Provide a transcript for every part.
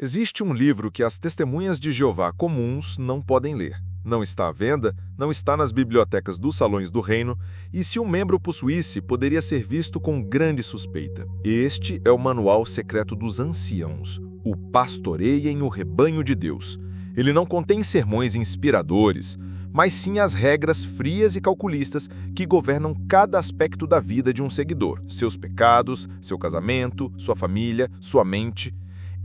Existe um livro que as testemunhas de Jeová comuns não podem ler. Não está à venda, não está nas bibliotecas dos salões do reino, e se um membro possuísse, poderia ser visto com grande suspeita. Este é o Manual Secreto dos Anciãos, o Pastoreiem o Rebanho de Deus. Ele não contém sermões inspiradores, mas sim as regras frias e calculistas que governam cada aspecto da vida de um seguidor, seus pecados, seu casamento, sua família, sua mente.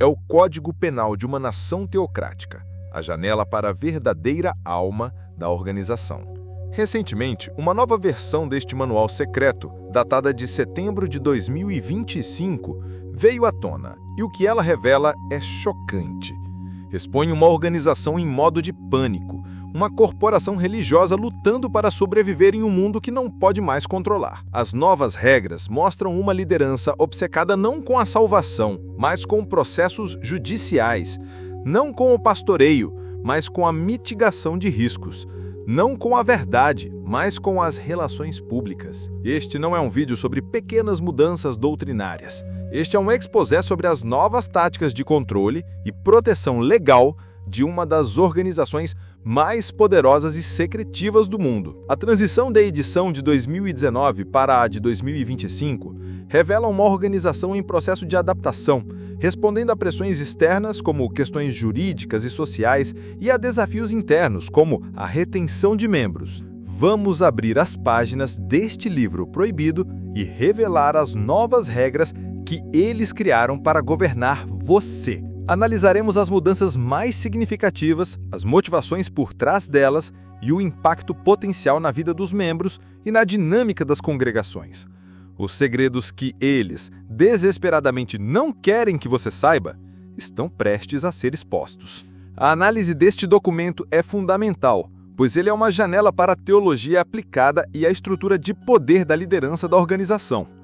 É o Código Penal de uma nação teocrática, a janela para a verdadeira alma da organização. Recentemente, uma nova versão deste manual secreto, datada de setembro de 2025, veio à tona, e o que ela revela é chocante. Expõe uma organização em modo de pânico, uma corporação religiosa lutando para sobreviver em um mundo que não pode mais controlar. As novas regras mostram uma liderança obcecada não com a salvação, mas com processos judiciais, não com o pastoreio, mas com a mitigação de riscos, não com a verdade, mas com as relações públicas. Este não é um vídeo sobre pequenas mudanças doutrinárias. Este é um exposé sobre as novas táticas de controle e proteção legal de uma das organizações mais poderosas e secretivas do mundo. A transição da edição de 2019 para a de 2025 revela uma organização em processo de adaptação, respondendo a pressões externas, como questões jurídicas e sociais, e a desafios internos, como a retenção de membros. Vamos abrir as páginas deste livro proibido e revelar as novas regras que eles criaram para governar você. Analisaremos as mudanças mais significativas, as motivações por trás delas e o impacto potencial na vida dos membros e na dinâmica das congregações. Os segredos que eles desesperadamente não querem que você saiba estão prestes a ser expostos. A análise deste documento é fundamental, pois ele é uma janela para a teologia aplicada e a estrutura de poder da liderança da organização.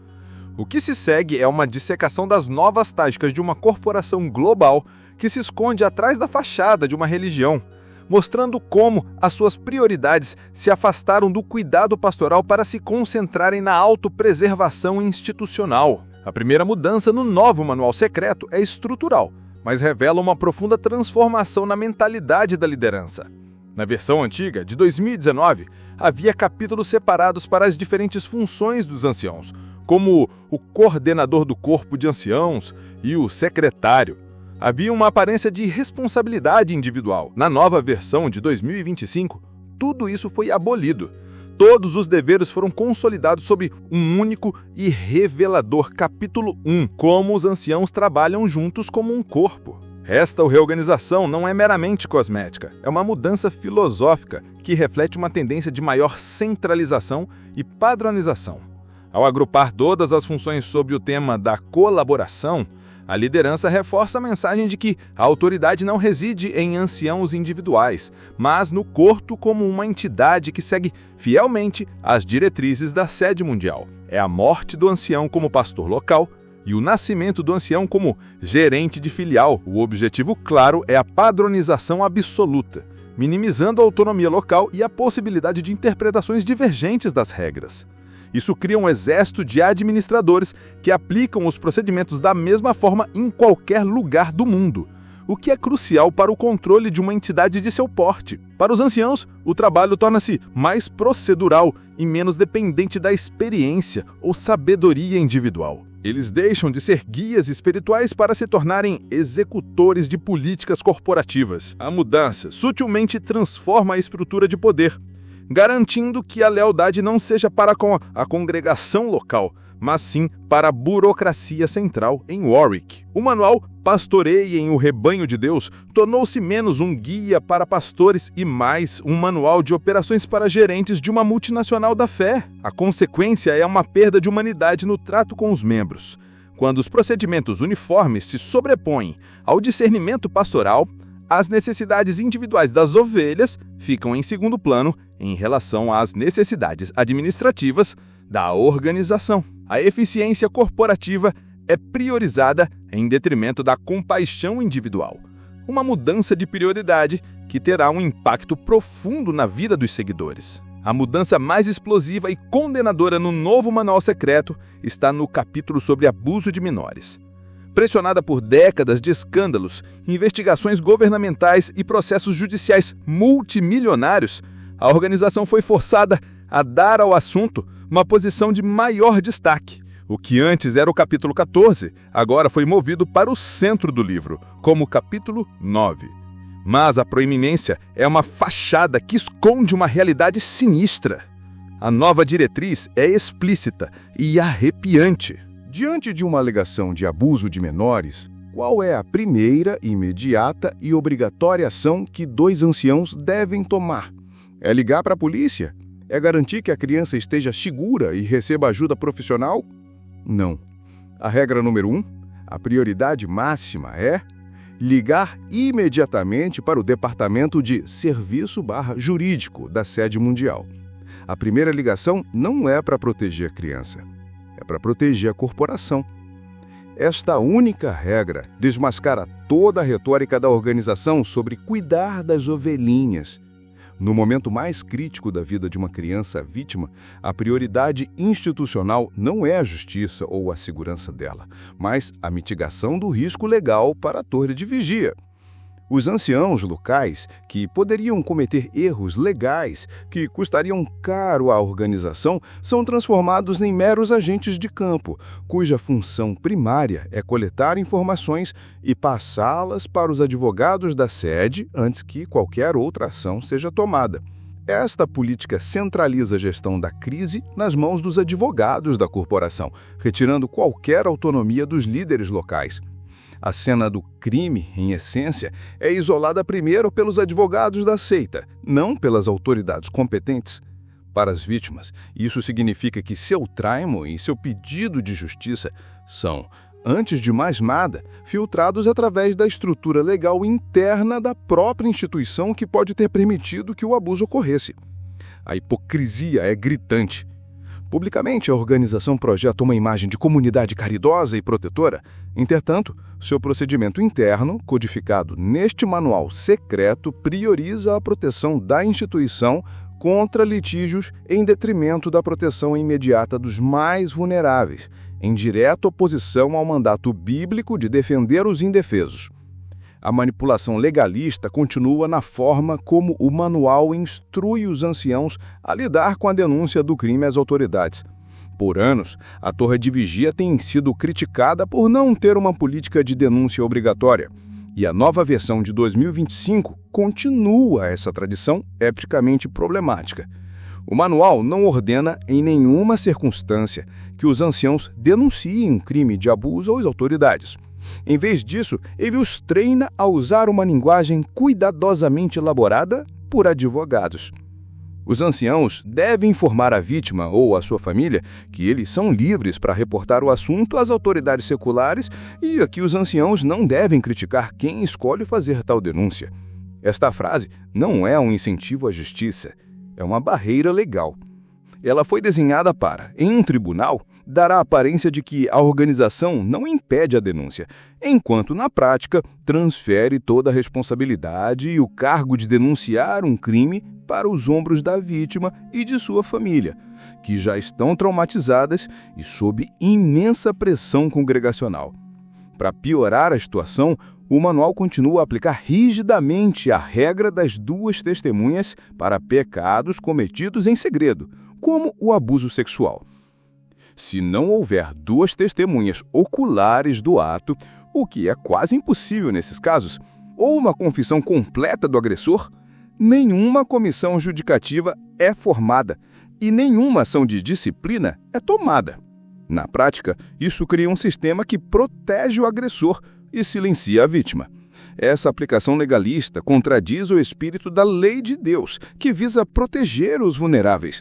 O que se segue é uma dissecação das novas táticas de uma corporação global que se esconde atrás da fachada de uma religião, mostrando como as suas prioridades se afastaram do cuidado pastoral para se concentrarem na autopreservação institucional. A primeira mudança no novo manual secreto é estrutural, mas revela uma profunda transformação na mentalidade da liderança. Na versão antiga, de 2019, havia capítulos separados para as diferentes funções dos anciãos, como o coordenador do corpo de anciãos e o secretário. Havia uma aparência de responsabilidade individual. Na nova versão de 2025, tudo isso foi abolido. Todos os deveres foram consolidados sob um único e revelador capítulo 1, como os anciãos trabalham juntos como um corpo. Esta reorganização não é meramente cosmética, é uma mudança filosófica que reflete uma tendência de maior centralização e padronização. Ao agrupar todas as funções sob o tema da colaboração, a liderança reforça a mensagem de que a autoridade não reside em anciãos individuais, mas no corpo como uma entidade que segue fielmente as diretrizes da sede mundial. É a morte do ancião como pastor local e o nascimento do ancião como gerente de filial. O objetivo claro é a padronização absoluta, minimizando a autonomia local e a possibilidade de interpretações divergentes das regras. Isso cria um exército de administradores que aplicam os procedimentos da mesma forma em qualquer lugar do mundo, o que é crucial para o controle de uma entidade de seu porte. Para os anciãos, o trabalho torna-se mais procedural e menos dependente da experiência ou sabedoria individual. Eles deixam de ser guias espirituais para se tornarem executores de políticas corporativas. A mudança sutilmente transforma a estrutura de poder, garantindo que a lealdade não seja para com a congregação local, mas sim para a burocracia central em Warwick. O manual Pastoreiem o Rebanho de Deus tornou-se menos um guia para pastores e mais um manual de operações para gerentes de uma multinacional da fé. A consequência é uma perda de humanidade no trato com os membros. Quando os procedimentos uniformes se sobrepõem ao discernimento pastoral, as necessidades individuais das ovelhas ficam em segundo plano em relação às necessidades administrativas da organização. A eficiência corporativa é priorizada em detrimento da compaixão individual. Uma mudança de prioridade que terá um impacto profundo na vida dos seguidores. A mudança mais explosiva e condenadora no novo manual secreto está no capítulo sobre abuso de menores. Pressionada por décadas de escândalos, investigações governamentais e processos judiciais multimilionários, a organização foi forçada a dar ao assunto uma posição de maior destaque. O que antes era o capítulo 14, agora foi movido para o centro do livro, como capítulo 9. Mas a proeminência é uma fachada que esconde uma realidade sinistra. A nova diretriz é explícita e arrepiante. Diante de uma alegação de abuso de menores, qual é a primeira, imediata e obrigatória ação que 2 anciãos devem tomar? É ligar para a polícia? É garantir que a criança esteja segura e receba ajuda profissional? Não. A regra número 1, a prioridade máxima é ligar imediatamente para o Departamento de Serviço/Jurídico da sede mundial. A primeira ligação não é para proteger a criança, é para proteger a corporação. Esta única regra desmascara toda a retórica da organização sobre cuidar das ovelhinhas. No momento mais crítico da vida de uma criança vítima, a prioridade institucional não é a justiça ou a segurança dela, mas a mitigação do risco legal para a torre de vigia. Os anciãos locais, que poderiam cometer erros legais que custariam caro à organização, são transformados em meros agentes de campo, cuja função primária é coletar informações e passá-las para os advogados da sede antes que qualquer outra ação seja tomada. Esta política centraliza a gestão da crise nas mãos dos advogados da corporação, retirando qualquer autonomia dos líderes locais. A cena do crime, em essência, é isolada primeiro pelos advogados da seita, não pelas autoridades competentes. Para as vítimas, isso significa que seu traimo e seu pedido de justiça são, antes de mais nada, filtrados através da estrutura legal interna da própria instituição que pode ter permitido que o abuso ocorresse. A hipocrisia é gritante. Publicamente, a organização projeta uma imagem de comunidade caridosa e protetora. Entretanto, seu procedimento interno, codificado neste manual secreto, prioriza a proteção da instituição contra litígios em detrimento da proteção imediata dos mais vulneráveis, em direta oposição ao mandato bíblico de defender os indefesos. A manipulação legalista continua na forma como o manual instrui os anciãos a lidar com a denúncia do crime às autoridades. Por anos, a Torre de Vigia tem sido criticada por não ter uma política de denúncia obrigatória. E a nova versão de 2025 continua essa tradição epicamente problemática. O manual não ordena em nenhuma circunstância que os anciãos denunciem um crime de abuso às autoridades. Em vez disso, ele os treina a usar uma linguagem cuidadosamente elaborada por advogados. Os anciãos devem informar a vítima ou a sua família que eles são livres para reportar o assunto às autoridades seculares e que os anciãos não devem criticar quem escolhe fazer tal denúncia. Esta frase não é um incentivo à justiça, é uma barreira legal. Ela foi desenhada para, em um tribunal, dar a aparência de que a organização não impede a denúncia, enquanto, na prática, transfere toda a responsabilidade e o cargo de denunciar um crime para os ombros da vítima e de sua família, que já estão traumatizadas e sob imensa pressão congregacional. Para piorar a situação, o manual continua a aplicar rigidamente a regra das 2 testemunhas para pecados cometidos em segredo, como o abuso sexual. Se não houver 2 testemunhas oculares do ato, o que é quase impossível nesses casos, ou uma confissão completa do agressor, nenhuma comissão judicativa é formada e nenhuma ação de disciplina é tomada. Na prática, isso cria um sistema que protege o agressor e silencia a vítima. Essa aplicação legalista contradiz o espírito da lei de Deus, que visa proteger os vulneráveis.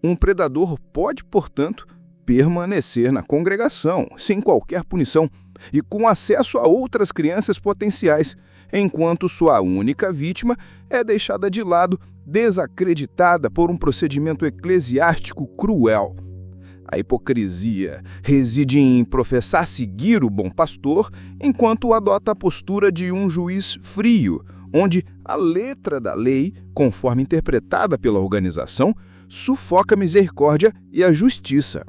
Um predador pode, portanto, permanecer na congregação, sem qualquer punição, e com acesso a outras crianças potenciais, enquanto sua única vítima é deixada de lado, desacreditada por um procedimento eclesiástico cruel. A hipocrisia reside em professar seguir o bom pastor, enquanto adota a postura de um juiz frio, onde a letra da lei, conforme interpretada pela organização, sufoca a misericórdia e a justiça.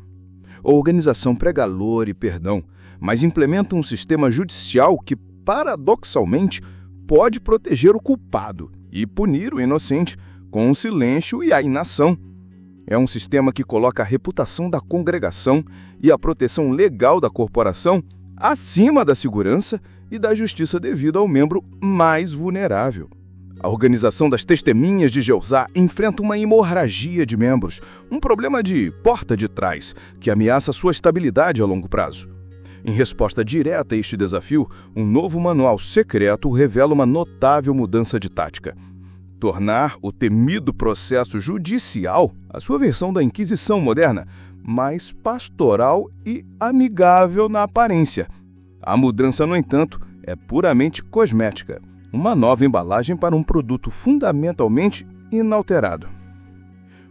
A organização prega amor e perdão, mas implementam um sistema judicial que, paradoxalmente, pode proteger o culpado e punir o inocente com o silêncio e a inação. É um sistema que coloca a reputação da congregação e a proteção legal da corporação acima da segurança e da justiça devida ao membro mais vulnerável. A Organização das Testemunhas de Jeová enfrenta uma hemorragia de membros, um problema de porta de trás, que ameaça sua estabilidade a longo prazo. Em resposta direta a este desafio, um novo manual secreto revela uma notável mudança de tática. Tornar o temido processo judicial, a sua versão da Inquisição moderna, mais pastoral e amigável na aparência. A mudança, no entanto, é puramente cosmética, uma nova embalagem para um produto fundamentalmente inalterado.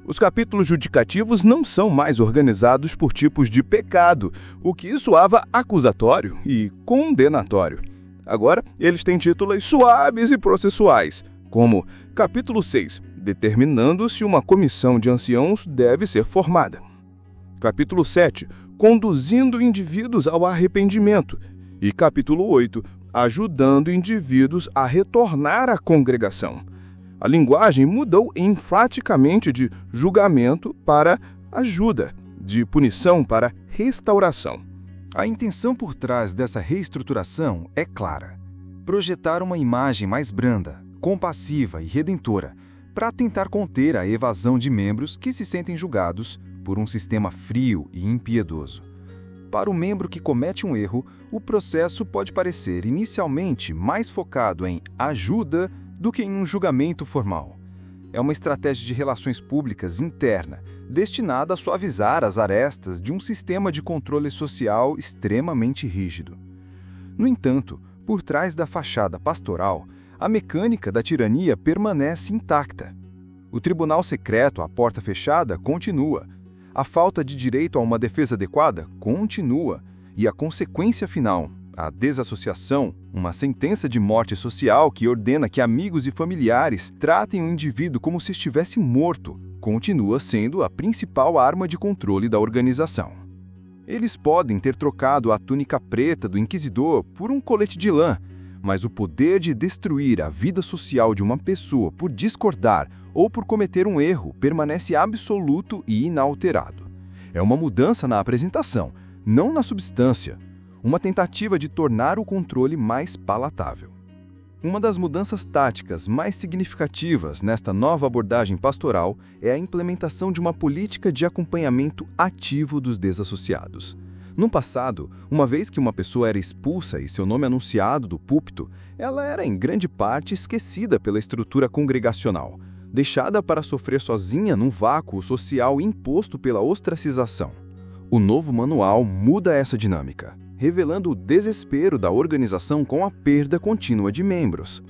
Os capítulos judicativos não são mais organizados por tipos de pecado, o que soava acusatório e condenatório. Agora, eles têm títulos suaves e processuais, como capítulo 6, determinando se uma comissão de anciãos deve ser formada. Capítulo 7, conduzindo indivíduos ao arrependimento. E capítulo 8, ajudando indivíduos a retornar à congregação. A linguagem mudou enfaticamente de julgamento para ajuda, de punição para restauração. A intenção por trás dessa reestruturação é clara: projetar uma imagem mais branda, compassiva e redentora, para tentar conter a evasão de membros que se sentem julgados por um sistema frio e impiedoso. Para o membro que comete um erro, o processo pode parecer inicialmente mais focado em ajuda do que em um julgamento formal. É uma estratégia de relações públicas interna, destinada a suavizar as arestas de um sistema de controle social extremamente rígido. No entanto, por trás da fachada pastoral, a mecânica da tirania permanece intacta. O tribunal secreto à porta fechada continua. A falta de direito a uma defesa adequada continua. E a consequência final, a desassociação, uma sentença de morte social que ordena que amigos e familiares tratem o indivíduo como se estivesse morto, continua sendo a principal arma de controle da organização. Eles podem ter trocado a túnica preta do inquisidor por um colete de lã, mas o poder de destruir a vida social de uma pessoa por discordar ou por cometer um erro permanece absoluto e inalterado. É uma mudança na apresentação, não na substância, uma tentativa de tornar o controle mais palatável. Uma das mudanças táticas mais significativas nesta nova abordagem pastoral é a implementação de uma política de acompanhamento ativo dos desassociados. No passado, uma vez que uma pessoa era expulsa e seu nome anunciado do púlpito, ela era em grande parte esquecida pela estrutura congregacional, deixada para sofrer sozinha num vácuo social imposto pela ostracização. O novo manual muda essa dinâmica, revelando o desespero da organização com a perda contínua de membros.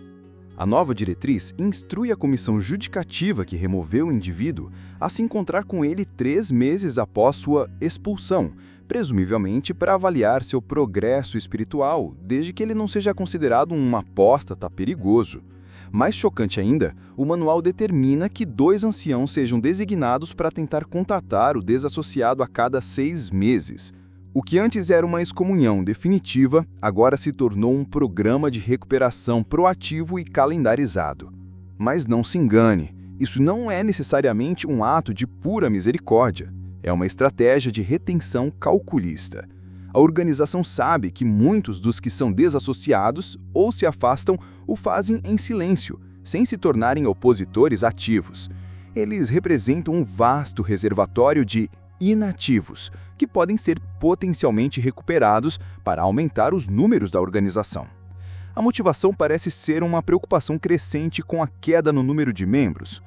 A nova diretriz instrui a comissão judicativa que removeu o indivíduo a se encontrar com ele 3 meses após sua expulsão, presumivelmente para avaliar seu progresso espiritual, desde que ele não seja considerado um apóstata perigoso. Mais chocante ainda, o manual determina que 2 anciãos sejam designados para tentar contatar o desassociado a cada 6 meses. O que antes era uma excomunhão definitiva, agora se tornou um programa de recuperação proativo e calendarizado. Mas não se engane, isso não é necessariamente um ato de pura misericórdia. É uma estratégia de retenção calculista. A organização sabe que muitos dos que são desassociados ou se afastam o fazem em silêncio, sem se tornarem opositores ativos. Eles representam um vasto reservatório de inativos, que podem ser potencialmente recuperados para aumentar os números da organização. A motivação parece ser uma preocupação crescente com a queda no número de membros.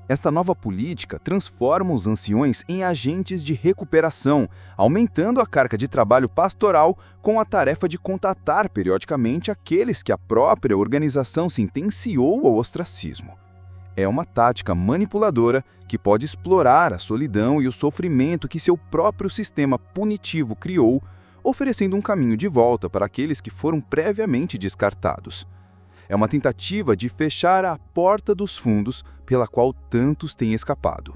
Esta nova política transforma os anciões em agentes de recuperação, aumentando a carga de trabalho pastoral com a tarefa de contatar periodicamente aqueles que a própria organização sentenciou ao ostracismo. É uma tática manipuladora que pode explorar a solidão e o sofrimento que seu próprio sistema punitivo criou, oferecendo um caminho de volta para aqueles que foram previamente descartados. É uma tentativa de fechar a porta dos fundos pela qual tantos têm escapado.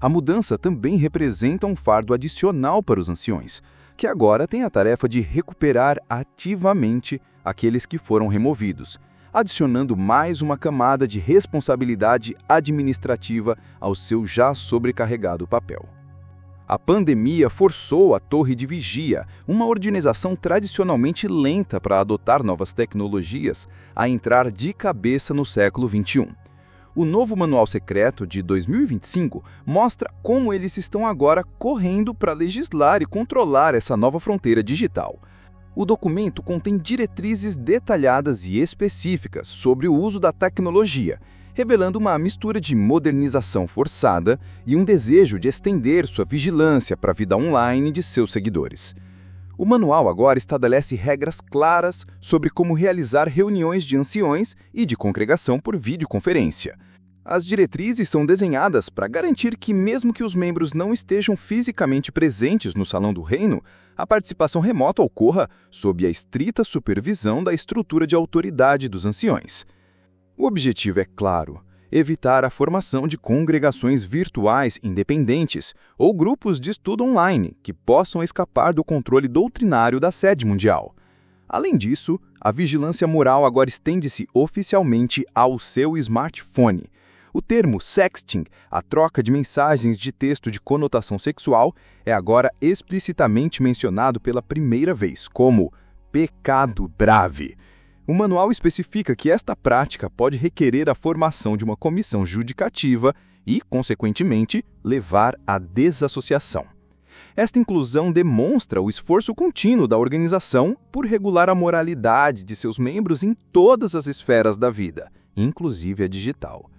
A mudança também representa um fardo adicional para os anciões, que agora tem a tarefa de recuperar ativamente aqueles que foram removidos, adicionando mais uma camada de responsabilidade administrativa ao seu já sobrecarregado papel. A pandemia forçou a Torre de Vigia, uma organização tradicionalmente lenta para adotar novas tecnologias, a entrar de cabeça no século XXI. O novo Manual Secreto de 2025 mostra como eles estão agora correndo para legislar e controlar essa nova fronteira digital. O documento contém diretrizes detalhadas e específicas sobre o uso da tecnologia, revelando uma mistura de modernização forçada e um desejo de estender sua vigilância para a vida online de seus seguidores. O manual agora estabelece regras claras sobre como realizar reuniões de anciões e de congregação por videoconferência. As diretrizes são desenhadas para garantir que, mesmo que os membros não estejam fisicamente presentes no Salão do Reino, a participação remota ocorra sob a estrita supervisão da estrutura de autoridade dos anciões. O objetivo é claro: evitar a formação de congregações virtuais independentes ou grupos de estudo online que possam escapar do controle doutrinário da sede mundial. Além disso, a vigilância moral agora estende-se oficialmente ao seu smartphone. O termo sexting, a troca de mensagens de texto de conotação sexual, é agora explicitamente mencionado pela primeira vez como pecado grave. O manual especifica que esta prática pode requerer a formação de uma comissão judicativa e, consequentemente, levar à desassociação. Esta inclusão demonstra o esforço contínuo da organização por regular a moralidade de seus membros em todas as esferas da vida, inclusive a digital.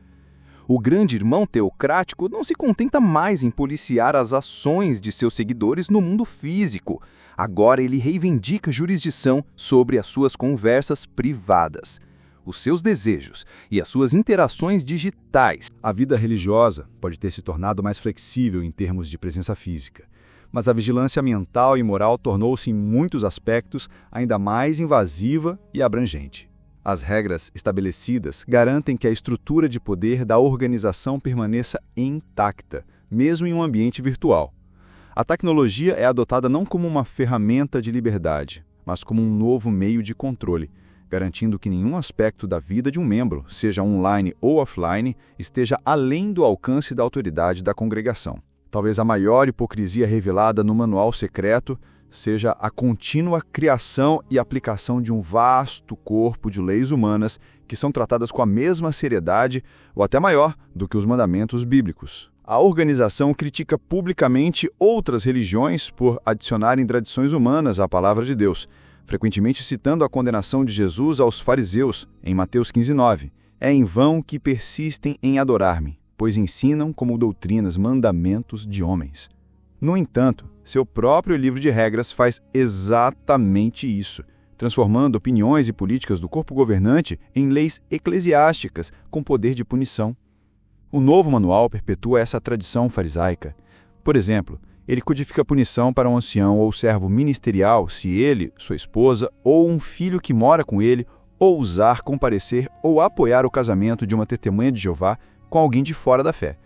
O grande irmão teocrático não se contenta mais em policiar as ações de seus seguidores no mundo físico. Agora ele reivindica jurisdição sobre as suas conversas privadas, os seus desejos e as suas interações digitais. A vida religiosa pode ter se tornado mais flexível em termos de presença física, mas a vigilância mental e moral tornou-se, em muitos aspectos, ainda mais invasiva e abrangente. As regras estabelecidas garantem que a estrutura de poder da organização permaneça intacta, mesmo em um ambiente virtual. A tecnologia é adotada não como uma ferramenta de liberdade, mas como um novo meio de controle, garantindo que nenhum aspecto da vida de um membro, seja online ou offline, esteja além do alcance da autoridade da congregação. Talvez a maior hipocrisia revelada no Manual Secreto seja a contínua criação e aplicação de um vasto corpo de leis humanas que são tratadas com a mesma seriedade ou até maior do que os mandamentos bíblicos. A organização critica publicamente outras religiões por adicionarem tradições humanas à palavra de Deus, frequentemente citando a condenação de Jesus aos fariseus, em Mateus 15:9. É em vão que persistem em adorar-me, pois ensinam como doutrinas mandamentos de homens. No entanto, seu próprio livro de regras faz exatamente isso, transformando opiniões e políticas do corpo governante em leis eclesiásticas com poder de punição. O novo manual perpetua essa tradição farisaica. Por exemplo, ele codifica punição para um ancião ou servo ministerial se ele, sua esposa ou um filho que mora com ele ousar comparecer ou apoiar o casamento de uma testemunha de Jeová com alguém de fora da fé.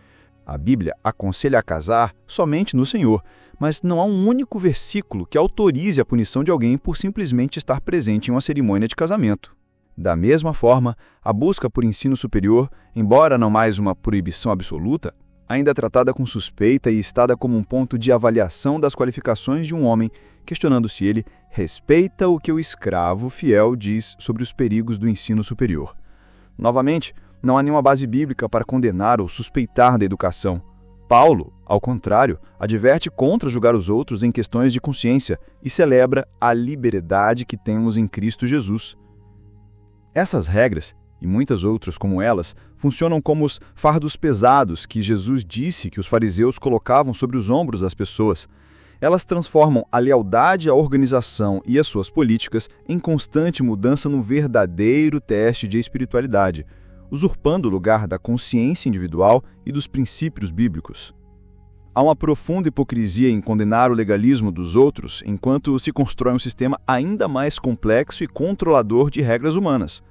A Bíblia aconselha a casar somente no Senhor, mas não há um único versículo que autorize a punição de alguém por simplesmente estar presente em uma cerimônia de casamento. Da mesma forma, a busca por ensino superior, embora não mais uma proibição absoluta, ainda é tratada com suspeita e estada como um ponto de avaliação das qualificações de um homem, questionando se ele respeita o que o escravo fiel diz sobre os perigos do ensino superior. Novamente, não há nenhuma base bíblica para condenar ou suspeitar da educação. Paulo, ao contrário, adverte contra julgar os outros em questões de consciência e celebra a liberdade que temos em Cristo Jesus. Essas regras, e muitas outras como elas, funcionam como os fardos pesados que Jesus disse que os fariseus colocavam sobre os ombros das pessoas. Elas transformam a lealdade à organização e às suas políticas em constante mudança num verdadeiro teste de espiritualidade, usurpando o lugar da consciência individual e dos princípios bíblicos. Há uma profunda hipocrisia em condenar o legalismo dos outros enquanto se constrói um sistema ainda mais complexo e controlador de regras humanas.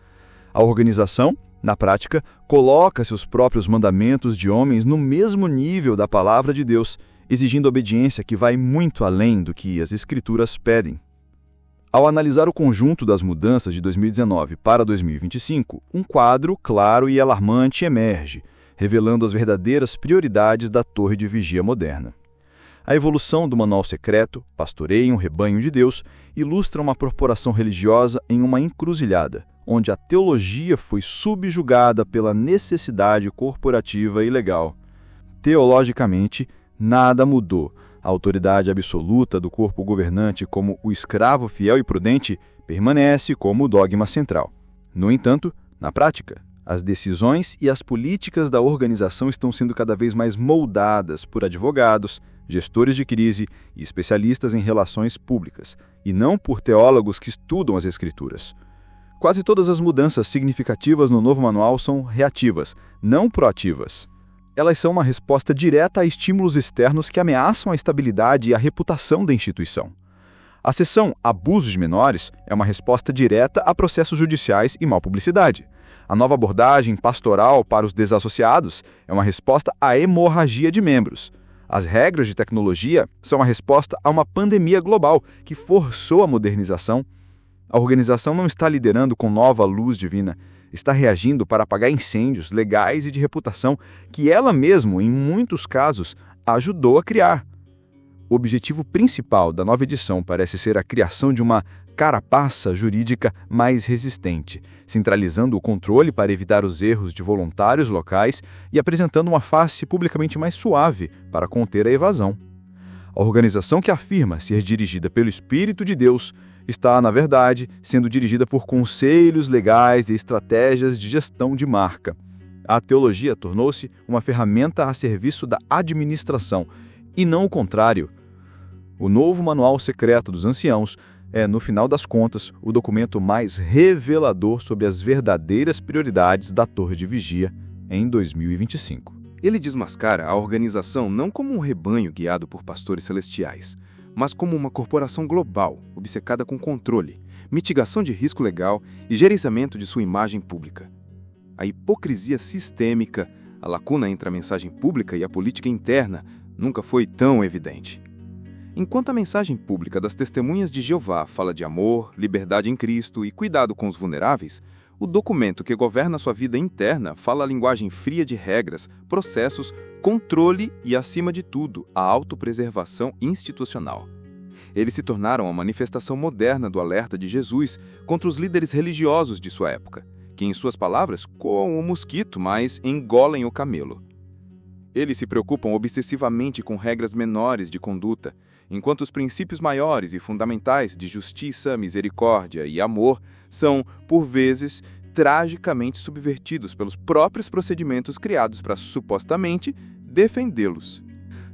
A organização, na prática, coloca seus próprios mandamentos de homens no mesmo nível da palavra de Deus exigindo obediência que vai muito além do que as Escrituras pedem. Ao analisar o conjunto das mudanças de 2019 para 2025, um quadro claro e alarmante emerge, revelando as verdadeiras prioridades da torre de vigia moderna. A evolução do manual secreto, Pastoreie um Rebanho de Deus, ilustra uma corporação religiosa em uma encruzilhada, onde a teologia foi subjugada pela necessidade corporativa e legal. Teologicamente, nada mudou. A autoridade absoluta do corpo governante como o escravo fiel e prudente permanece como o dogma central. No entanto, na prática, as decisões e as políticas da organização estão sendo cada vez mais moldadas por advogados, gestores de crise e especialistas em relações públicas, e não por teólogos que estudam as Escrituras. Quase todas as mudanças significativas no novo manual são reativas, não proativas. Elas são uma resposta direta a estímulos externos que ameaçam a estabilidade e a reputação da instituição. A seção Abusos de Menores é uma resposta direta a processos judiciais e má publicidade. A nova abordagem pastoral para os desassociados é uma resposta à hemorragia de membros. As regras de tecnologia são uma resposta a uma pandemia global que forçou a modernização. A organização não está liderando com nova luz divina, está reagindo para apagar incêndios legais e de reputação que ela mesma, em muitos casos, ajudou a criar. O objetivo principal da nova edição parece ser a criação de uma carapaça jurídica mais resistente, centralizando o controle para evitar os erros de voluntários locais e apresentando uma face publicamente mais suave para conter a evasão. A organização que afirma ser dirigida pelo Espírito de Deus está, na verdade, sendo dirigida por conselhos legais e estratégias de gestão de marca. A teologia tornou-se uma ferramenta a serviço da administração, e não o contrário. O novo Manual Secreto dos Anciãos é, no final das contas, o documento mais revelador sobre as verdadeiras prioridades da Torre de Vigia em 2025. Ele desmascara a organização não como um rebanho guiado por pastores celestiais, mas como uma corporação global, obcecada com controle, mitigação de risco legal e gerenciamento de sua imagem pública. A hipocrisia sistêmica, a lacuna entre a mensagem pública e a política interna, nunca foi tão evidente. Enquanto a mensagem pública das Testemunhas de Jeová fala de amor, liberdade em Cristo e cuidado com os vulneráveis, o documento que governa sua vida interna fala a linguagem fria de regras, processos, controle e, acima de tudo, a autopreservação institucional. Eles se tornaram a manifestação moderna do alerta de Jesus contra os líderes religiosos de sua época, que, em suas palavras, coam o mosquito, mas engolem o camelo. Eles se preocupam obsessivamente com regras menores de conduta, enquanto os princípios maiores e fundamentais de justiça, misericórdia e amor são, por vezes, tragicamente subvertidos pelos próprios procedimentos criados para, supostamente, defendê-los.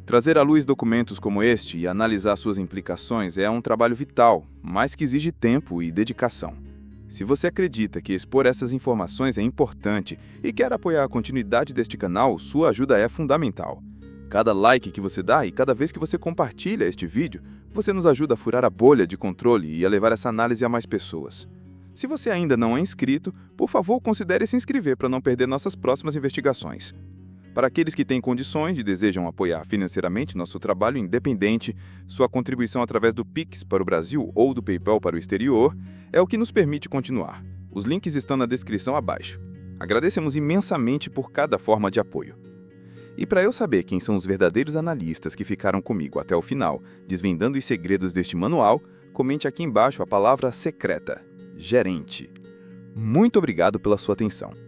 Trazer à luz documentos como este e analisar suas implicações é um trabalho vital, mas que exige tempo e dedicação. Se você acredita que expor essas informações é importante e quer apoiar a continuidade deste canal, sua ajuda é fundamental. Cada like que você dá e cada vez que você compartilha este vídeo, você nos ajuda a furar a bolha de controle e a levar essa análise a mais pessoas. Se você ainda não é inscrito, por favor, considere se inscrever para não perder nossas próximas investigações. Para aqueles que têm condições e desejam apoiar financeiramente nosso trabalho independente, sua contribuição através do Pix para o Brasil ou do PayPal para o exterior é o que nos permite continuar. Os links estão na descrição abaixo. Agradecemos imensamente por cada forma de apoio. E para eu saber quem são os verdadeiros analistas que ficaram comigo até o final, desvendando os segredos deste manual, comente aqui embaixo a palavra secreta: gerente. Muito obrigado pela sua atenção.